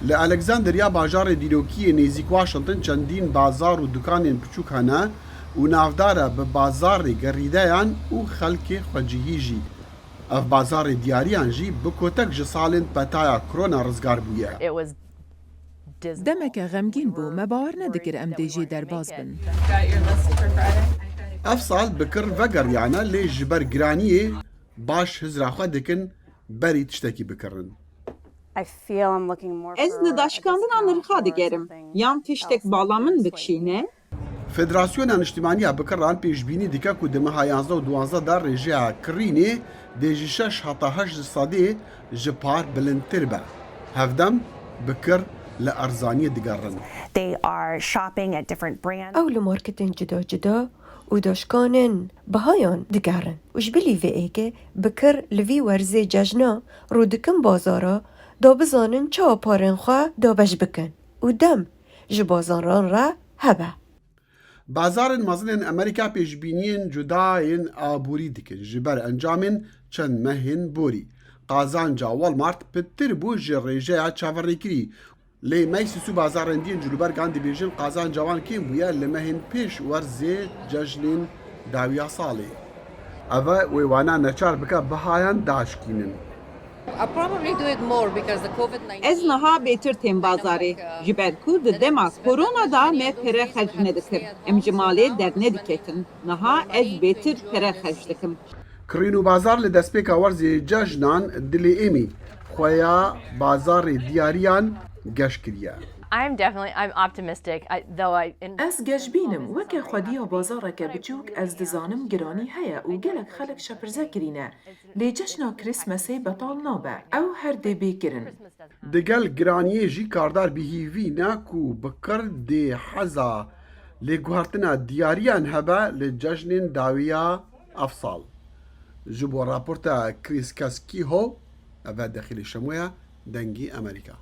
لألكسندريا باجار ديروكي نيزيك واشنطن چندين بازار و دكانين بچوك هنا و نافدارا ببازار گريدايان و خلق خجيهي جي اف بازار دياريان جي بكوتك جسالين بتايا كورونا رزگار بويا. دمك غمگین بو ما باور ندکر ام دیجی در باز بن. اف سال بكر وگر يعني لي جبر گرانيه باش هزرا خوا دكن بري تشتكي بكرن. Ez li daşkandina nirxa digerim. Yan tiştek balamın bikşîne. فدراسيون اجتماعية بكران بيجبيني ديكا كو دمها 11 و 12 دار رجع كريني ديجي 6 حتى 8 صدي جبار بلنتربة هفدم بكر لأرزانية دقارن. They are shopping at different brands. أو لماركتين جدا جدا وداشكانن بهايان دقارن وش بلي في ايكي بكر لفي ورزي جاجنا رو دكن بازارا دا بزانن چا پارن خوا دا بش بکن و دم جبازاران را هبه. بازار مازن امریکا پیشبینین جداین آبوری دکن جبر انجامن چند مهن بوری قازانجا والمارت پتر بو جریجه چاوری کری لی میسوسو بازارندین جلوبر گاندی بیجن قازانجوان کیم بویا لمهن پیش ورزی ججلین داویا سالی اوه ویوانا نچار بکا بهایان داشکینن. Ez niha bêtir tên bazarê. Ji ber ku di dema korona da me pere xerc nedikir. Em ji malê dernediketin. Niha ez bêtir pere xerc dikim. کرینو بازار لدسپیکا ورزی ججنان دلی ایمی خویا بازار دیاریان گشت کریه. I'm optimistic, though از گجبینم وکه خودیا بازارک بچوک از دزانم گرانی هیا و گلک خلق شپرزه کرینه لی جشنا کریسمسی بطال نابه او هر دی بیکرن. دگل گرانیه جی کاردار بیهیوی ناکو بکر دی حزا لگوهرتنا دیاریان هبه لججنین داویا افصال. جبو راپورتا كريس كاسكي هو أبا داخل الشموية دنجي أمريكا.